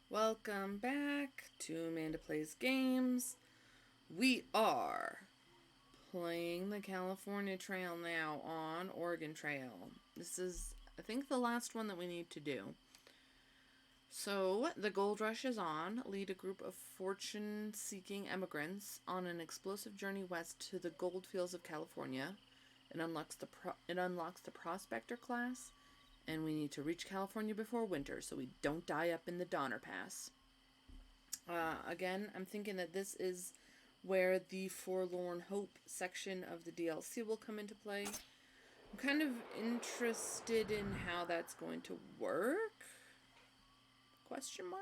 Welcome back to Amanda Plays Games. We are playing the California Trail now on Oregon Trail. This is, I think, the last one that we need to do. So, the gold rush is on. Lead a group of fortune-seeking emigrants on an explosive journey west to the gold fields of California. It unlocks the prospector class, and we need to reach California before winter so we don't die up in the Donner Pass. Again, I'm thinking that this is where the Forlorn Hope section of the DLC will come into play. I'm kind of interested in how that's going to work. Question mark?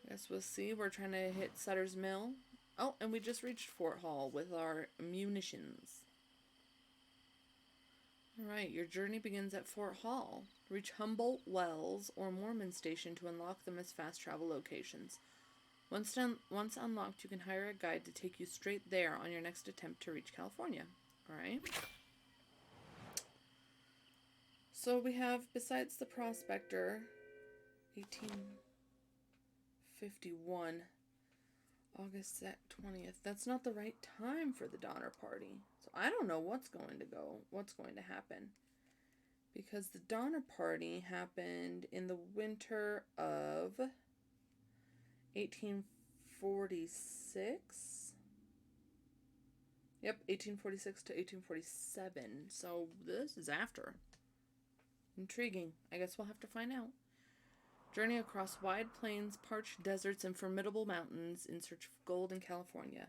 Guess we'll see. We're trying to hit Sutter's Mill. Oh, and we just reached Fort Hall with our munitions. Alright, your journey begins at Fort Hall. Reach Humboldt Wells or Mormon Station to unlock them as fast travel locations. Once unlocked, you can hire a guide to take you straight there on your next attempt to reach California. Alright. So we have, besides the Prospector, 1851, August 20th. That's not the right time for the Donner Party. So I don't know what's going to happen. Because the Donner Party happened in the winter of 1846. Yep, 1846 to 1847. So this is after. Intriguing. I guess we'll have to find out. Journey across wide plains, parched deserts, and formidable mountains in search of gold in California.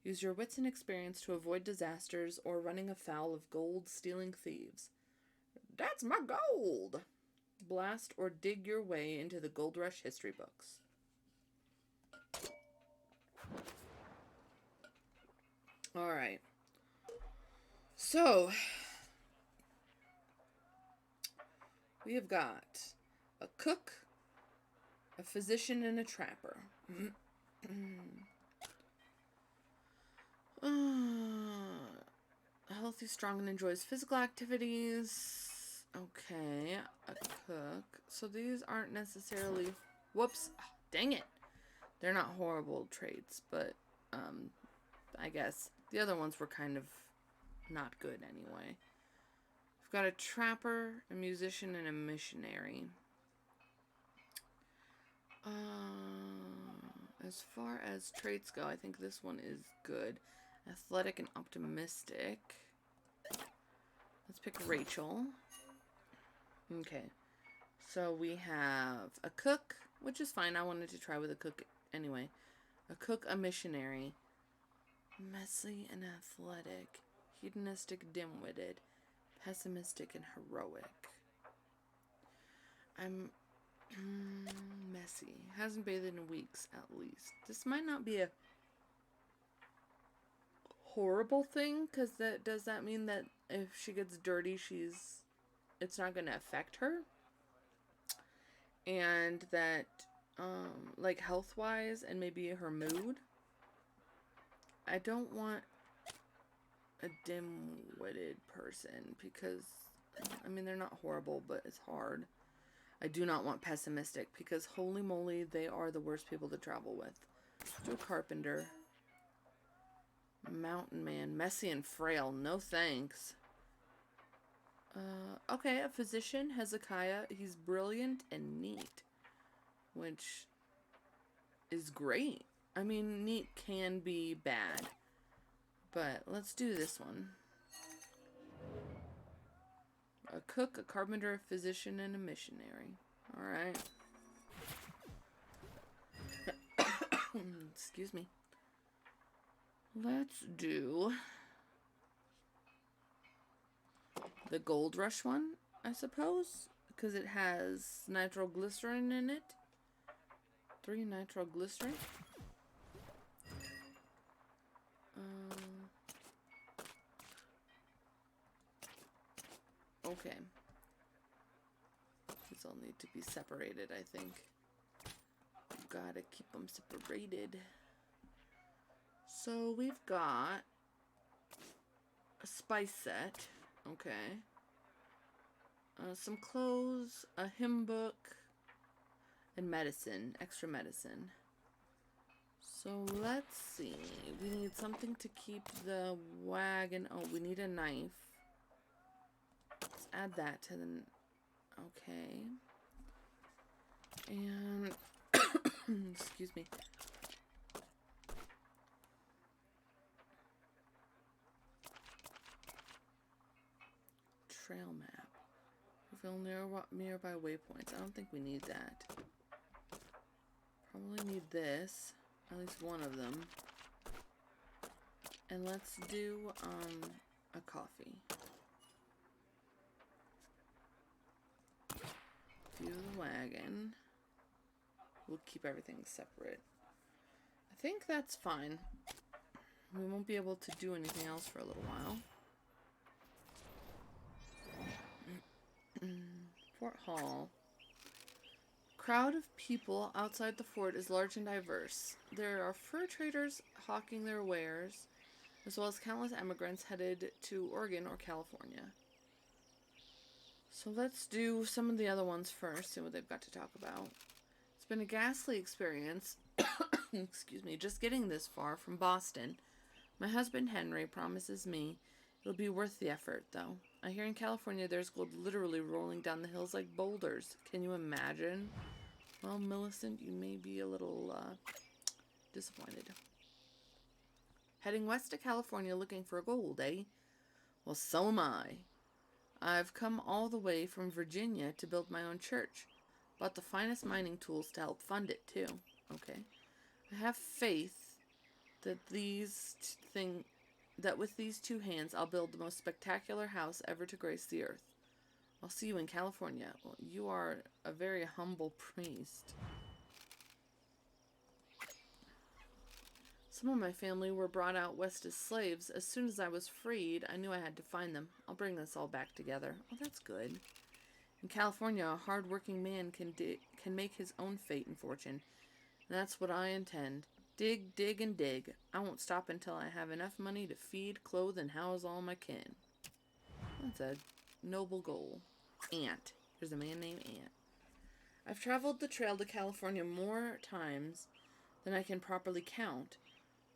Use your wits and experience to avoid disasters or running afoul of gold-stealing thieves. That's my gold! Blast or dig your way into the Gold Rush history books. Alright. So, we have got a cook, a physician, and a trapper. Healthy, strong, and enjoys physical activities. Okay, a cook. So these aren't necessarily... Whoops. Oh, dang it. They're not horrible traits, but I guess the other ones were kind of not good anyway. We've got a trapper, a musician, and a missionary. As far as traits go, I think this one is good. Athletic and optimistic. Let's pick Rachel. Okay. So we have a cook, which is fine. I wanted to try with a cook anyway. A cook, a missionary. Messy and athletic. Hedonistic, dim-witted. Pessimistic and heroic. I'm messy. Hasn't bathed in weeks, at least. This might not be a horrible thing, because does that mean that if she gets dirty, it's not going to affect her? And that, like, health-wise and maybe her mood? I don't want a dim-witted person, because, I mean, they're not horrible, but it's hard. I do not want pessimistic, because holy moly, they are the worst people to travel with. Let's do a carpenter. Mountain man. Messy and frail. No thanks. Okay, a physician. Hezekiah. He's brilliant and neat. Which is great. I mean, neat can be bad. But let's do this one. A cook, a carpenter, a physician, and a missionary. Alright. Excuse me. Let's do the Gold Rush one, I suppose, because it has nitroglycerin in it. 3 nitroglycerin. Okay. These all need to be separated, I think. Gotta keep them separated. So we've got a spice set. Okay. Some clothes, a hymn book, And medicine, extra medicine. So let's see. We need something to keep the wagon. Oh, we need a knife. Let's add that to the... Okay. And... excuse me. Trail map. Reveal nearby waypoints. I don't think we need that. Probably need this. At least one of them. And let's do a coffee. View the wagon. We'll keep everything separate. I think that's fine. We won't be able to do anything else for a little while. Fort Hall. Crowd of people outside the fort is large and diverse. There are fur traders hawking their wares, as well as countless emigrants headed to Oregon or California. So let's do some of the other ones first, see what they've got to talk about. It's been a ghastly experience, excuse me, just getting this far from Boston. My husband Henry promises me it'll be worth the effort, though. I hear in California there's gold literally rolling down the hills like boulders. Can you imagine? Well, Millicent, you may be a little disappointed. Heading west to California looking for gold, eh? Well, so am I. I've come all the way from Virginia to build my own church. Bought the finest mining tools to help fund it, too. Okay. I have faith that with these two hands I'll build the most spectacular house ever to grace the earth. I'll see you in California. Well, you are a very humble priest. Some of my family were brought out west as slaves. As soon as I was freed, I knew I had to find them. I'll bring this all back together. Oh, that's good. In California, a hard-working man can make his own fate and fortune. And that's what I intend. Dig, dig, and dig. I won't stop until I have enough money to feed, clothe, and house all my kin. That's a noble goal. Ant. There's a man named Ant. I've traveled the trail to California more times than I can properly count.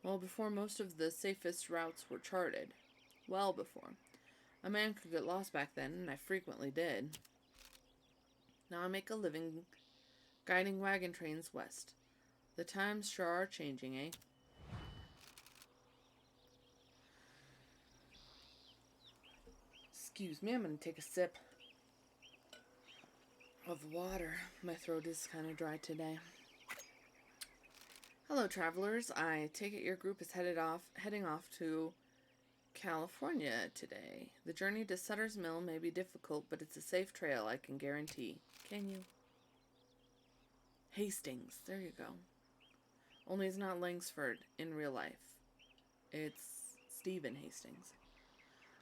Well, before most of the safest routes were charted. Well before. A man could get lost back then, and I frequently did. Now I make a living guiding wagon trains west. The times sure are changing, eh? Excuse me, I'm going to take a sip of water. My throat is kind of dry today. Hello, travelers. I take it your group is heading off to California today. The journey to Sutter's Mill may be difficult, but it's a safe trail, I can guarantee. Can you? Hastings. There you go. Only it's not Langsford in real life. It's Stephen Hastings.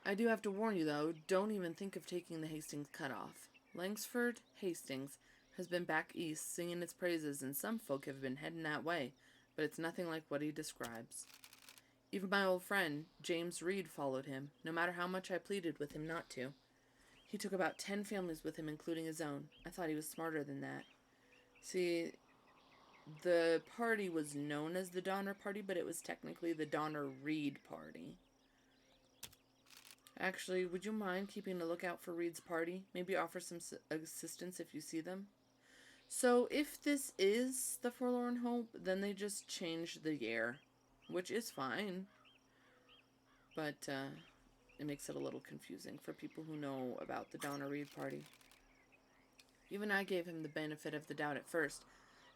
I do have to warn you, though, don't even think of taking the Hastings cutoff. Langsford Hastings has been back east singing its praises, and some folk have been heading that way, but it's nothing like what he describes. Even my old friend, James Reed, followed him, no matter how much I pleaded with him not to. He took about 10 families with him, including his own. I thought he was smarter than that. See, the party was known as the Donner Party, but it was technically the Donner Reed Party. Actually, would you mind keeping a lookout for Reed's party? Maybe offer some assistance if you see them? So, if this is the Forlorn Hope, then they just changed the year, which is fine. But, it makes it a little confusing for people who know about the Donna Reed party. Even I gave him the benefit of the doubt at first.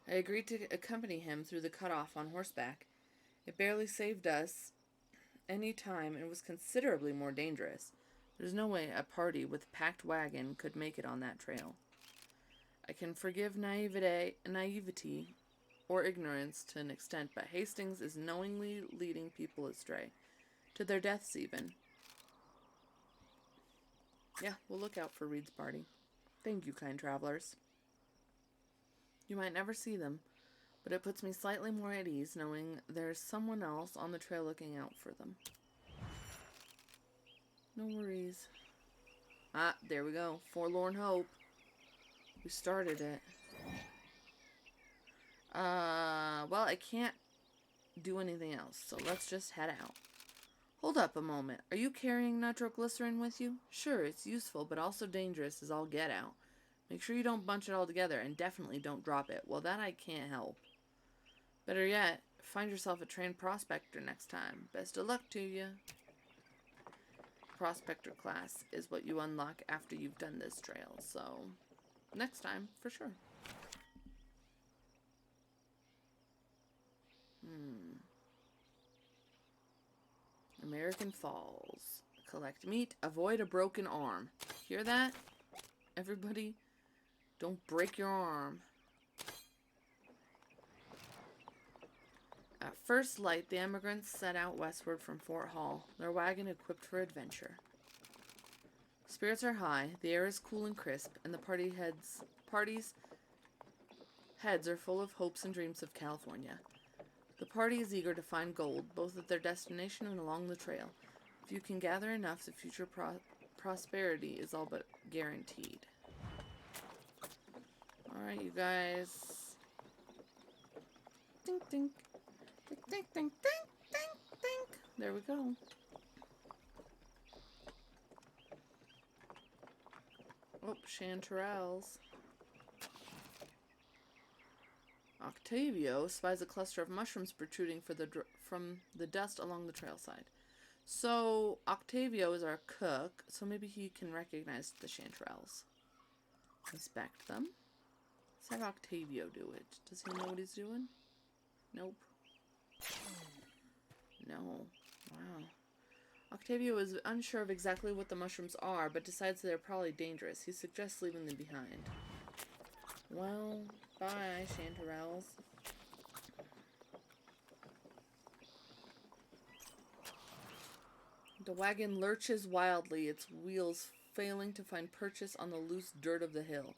I agreed to accompany him through the cutoff on horseback. It barely saved us any time and was considerably more dangerous. There's no way a party with a packed wagon could make it on that trail. I can forgive naivety or ignorance to an extent, but Hastings is knowingly leading people astray. To their deaths, even. Yeah, we'll look out for Reed's party. Thank you, kind travelers. You might never see them, but it puts me slightly more at ease knowing there's someone else on the trail looking out for them. No worries. Ah, there we go. Forlorn Hope. We started it. Well, I can't do anything else, so let's just head out. Hold up a moment. Are you carrying nitroglycerin with you? Sure, it's useful, but also dangerous as all get out. Make sure you don't bunch it all together, and definitely don't drop it. Well, that I can't help. Better yet, find yourself a trained prospector next time. Best of luck to you. Prospector class is what you unlock after you've done this trail, so next time, for sure. American Falls. Collect meat, avoid a broken arm. Hear that? Everybody, don't break your arm. At first light, the emigrants set out westward from Fort Hall, their wagon equipped for adventure. Spirits are high, the air is cool and crisp, and the party's heads are full of hopes and dreams of California. The party is eager to find gold, both at their destination and along the trail. If you can gather enough, the future prosperity is all but guaranteed. Alright, you guys. Dink, dink. Dink, dink, dink, dink, dink, dink. There we go. Oh, chanterelles. Octavio spies a cluster of mushrooms protruding from the dust along the trail side. So, Octavio is our cook, so maybe he can recognize the chanterelles. Inspect them. Let's have Octavio do it. Does he know what he's doing? Nope. No. Wow. Octavio is unsure of exactly what the mushrooms are, but decides they're probably dangerous. He suggests leaving them behind. Well, bye, chanterelles. The wagon lurches wildly, its wheels failing to find purchase on the loose dirt of the hill.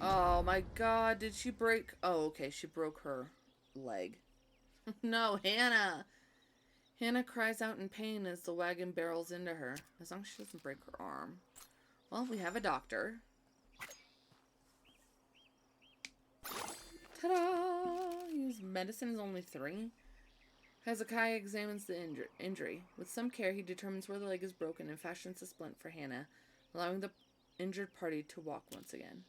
Oh my god, did she break? Oh, okay, she broke her leg. No, Hannah! Hannah cries out in pain as the wagon barrels into her, as long as she doesn't break her arm. Well, we have a doctor. Ta-da! His medicine is only 3. Hezekiah examines the injury. With some care, he determines where the leg is broken and fashions a splint for Hannah, allowing the injured party to walk once again.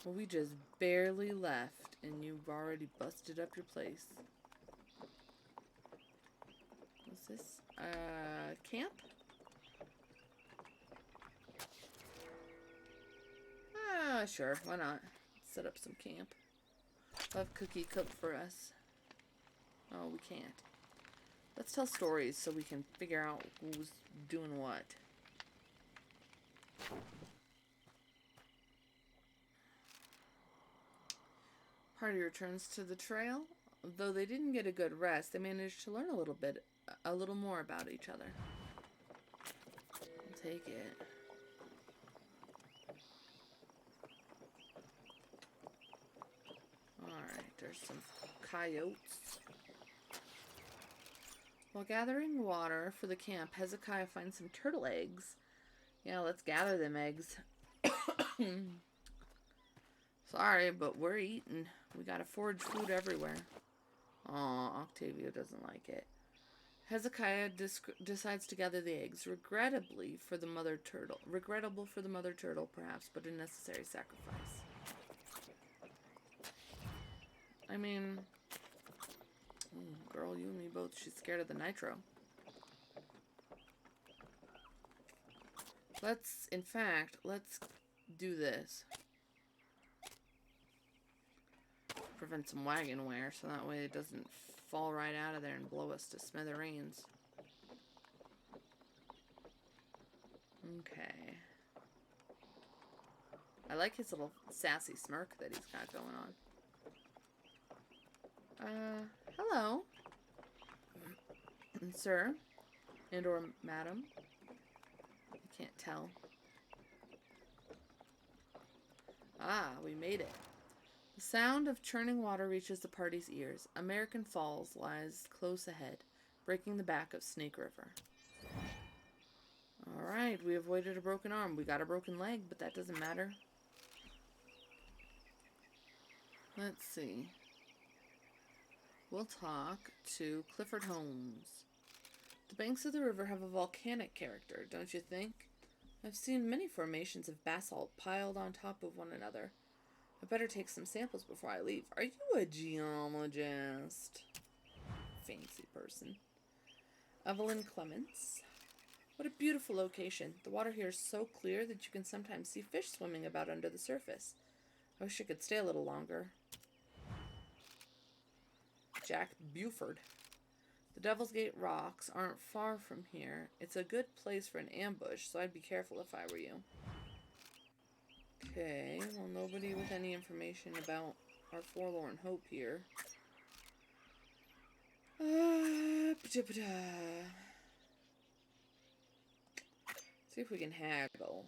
Well, we just barely left, and you've already busted up your place. What's this? Camp? Sure, why not? Set up some camp. We'll have Cookie cook for us. Oh, we can't. Let's tell stories so we can figure out who's doing what. Party returns to the trail. Though they didn't get a good rest, they managed to learn a little more about each other. I'll take it. Alright, there's some coyotes. While gathering water for the camp, Hezekiah finds some turtle eggs. Yeah, let's gather them eggs. Sorry, but we're eating. We gotta forage food everywhere. Aw, Octavio doesn't like it. Hezekiah decides to gather the eggs, regrettable for the mother turtle, perhaps, but a necessary sacrifice. I mean, girl, you and me both. She's scared of the nitro. Let's do this. Prevent some wagon wear, so that way it doesn't fall right out of there and blow us to smithereens. Okay. I like his little sassy smirk that he's got going on. Hello. Sir. And or madam. I can't tell. Ah, we made it. The sound of churning water reaches the party's ears. American Falls lies close ahead, breaking the back of Snake River. Alright, we avoided a broken arm. We got a broken leg, but that doesn't matter. Let's see. We'll talk to Clifford Holmes. The banks of the river have a volcanic character, don't you think? I've seen many formations of basalt piled on top of one another. I better take some samples before I leave. Are you a geologist? Fancy person. Evelyn Clements. What a beautiful location. The water here is so clear that you can sometimes see fish swimming about under the surface. I wish I could stay a little longer. Jack Buford. The Devil's Gate rocks aren't far from here. It's a good place for an ambush, so I'd be careful if I were you. Okay, well, nobody with any information about our forlorn hope here. See if we can haggle.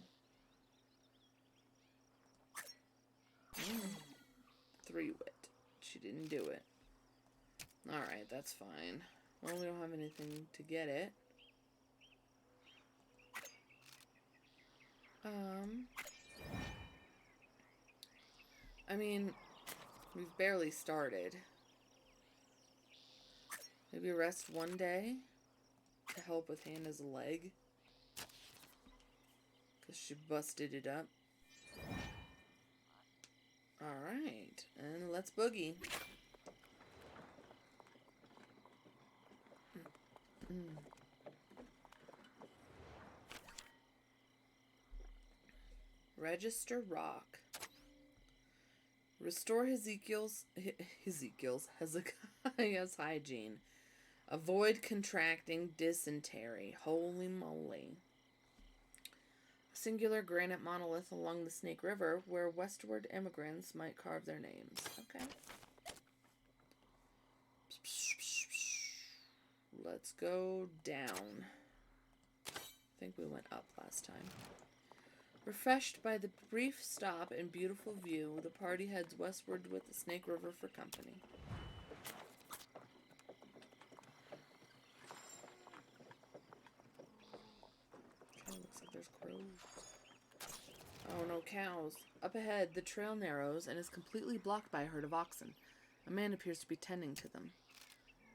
3 wit. She didn't do it. Alright, that's fine. Well, we don't have anything to get it. I mean, we've barely started. Maybe rest one day to help with Hannah's leg. Because she busted it up. Alright, and let's boogie. Register rock. Restore Hezekiah's hygiene. Avoid contracting dysentery. Holy moly. A singular granite monolith along the Snake River where westward immigrants might carve their names. Okay. Let's go down. I think we went up last time. Refreshed by the brief stop and beautiful view, the party heads westward with the Snake River for company. Okay, looks like there's crows. Oh, no cows. Up ahead, the trail narrows and is completely blocked by a herd of oxen. A man appears to be tending to them.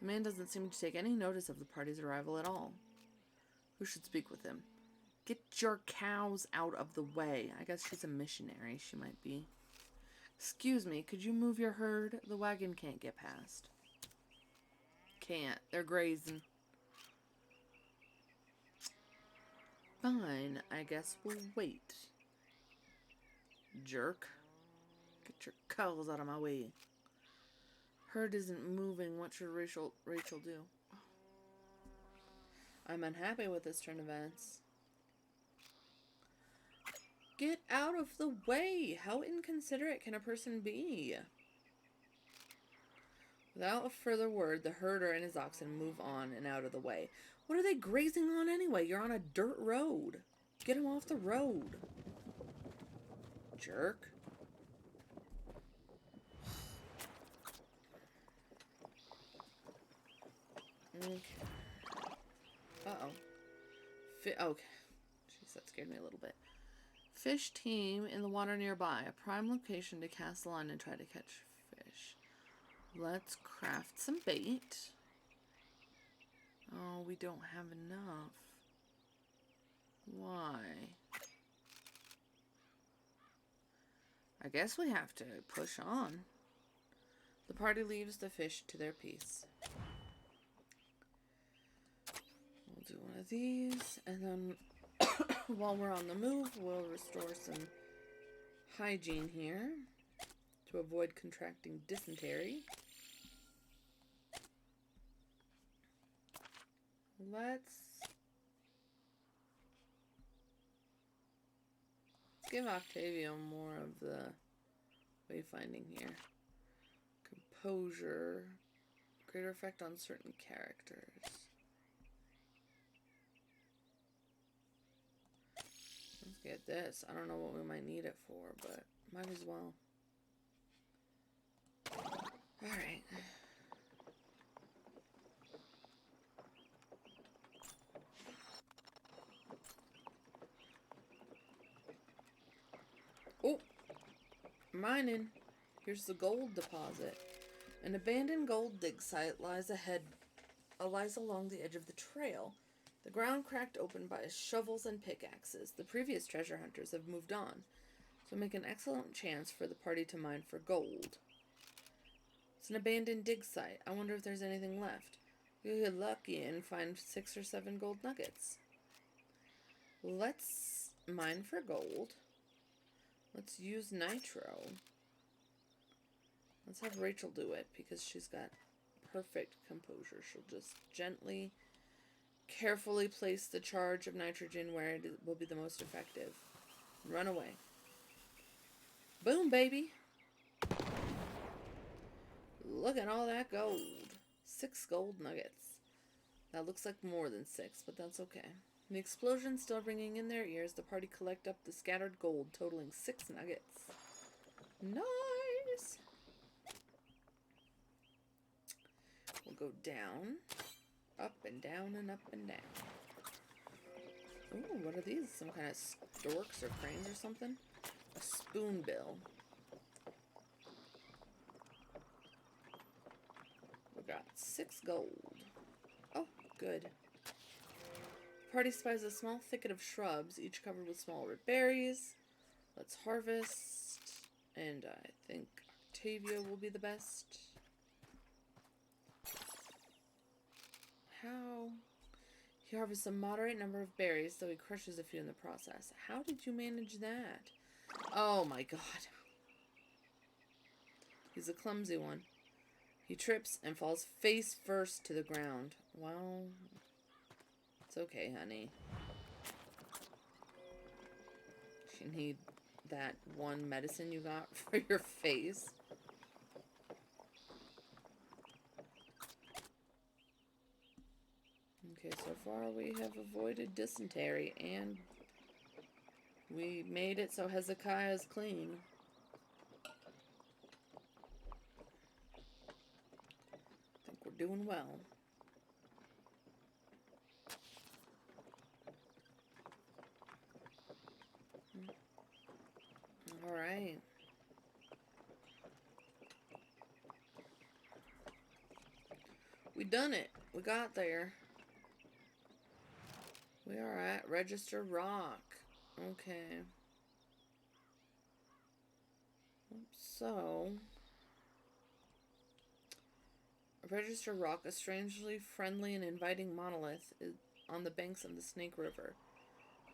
The man doesn't seem to take any notice of the party's arrival at all. Who should speak with him? Get your cows out of the way. I guess she's a missionary. She might be. Excuse me, could you move your herd? The wagon can't get past. Can't. They're grazing. Fine. I guess we'll wait. Jerk. Get your cows out of my way. Herd isn't moving. What should Rachel do? I'm unhappy with this turn of events. Get out of the way! How inconsiderate can a person be? Without a further word, the herder and his oxen move on and out of the way. What are they grazing on anyway? You're on a dirt road. Get them off the road. Jerk. Okay. Uh-oh. Okay. Jeez, that scared me a little bit. Fish team in the water nearby. A prime location to cast a line and try to catch fish. Let's craft some bait. Oh, we don't have enough. Why? I guess we have to push on. The party leaves the fish to their peace. We'll do one of these, and then while we're on the move, we'll restore some hygiene here to avoid contracting dysentery. Let's give Octavio more of the wayfinding here. Composure. Greater effect on certain characters. Let's get this. I don't know what we might need it for, but might as well. Alright. Oh! Mining. Here's the gold deposit. An abandoned gold dig site lies along the edge of the trail. The ground cracked open by shovels and pickaxes. The previous treasure hunters have moved on, so make an excellent chance for the party to mine for gold. It's an abandoned dig site. I wonder if there's anything left. You'll get lucky and find 6 or 7 gold nuggets. Let's mine for gold. Let's use nitro. Let's have Rachel do it because she's got perfect composure. She'll just gently, carefully place the charge of nitrogen where it will be the most effective. Run away. Boom, baby. Look at all that gold. 6 gold nuggets. That looks like more than 6, but that's okay. The explosion still ringing in their ears, the party collect up the scattered gold, totaling 6 nuggets. Nice! We'll go down, up and down and up and down. Ooh, what are these? Some kind of storks or cranes or something? A spoonbill. We got 6 gold. Oh, good. The party spies a small thicket of shrubs, each covered with small red berries. Let's harvest. And I think Octavia will be the best. How? He harvests a moderate number of berries, though he crushes a few in the process. How did you manage that? Oh my god. He's a clumsy one. He trips and falls face first to the ground. Well, it's okay, honey. You need that one medicine you got for your face. Okay, so far we have avoided dysentery and we made it so Hezekiah is clean. I think we're doing well. Alright. We done it. We got there. We are at Register Rock. Okay. So, Register Rock, a strangely friendly and inviting monolith, is on the banks of the Snake River.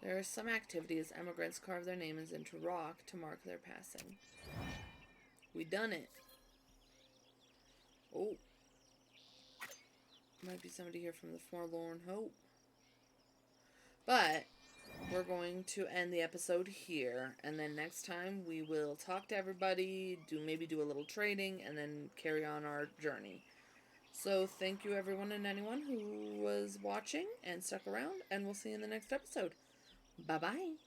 There is some activity as emigrants carve their names into rock to mark their passing. We done it. Oh. Might be somebody here from the Forlorn Hope. But we're going to end the episode here, and then next time we will talk to everybody, maybe do a little trading, and then carry on our journey. So thank you everyone and anyone who was watching and stuck around, and we'll see you in the next episode. Bye-bye.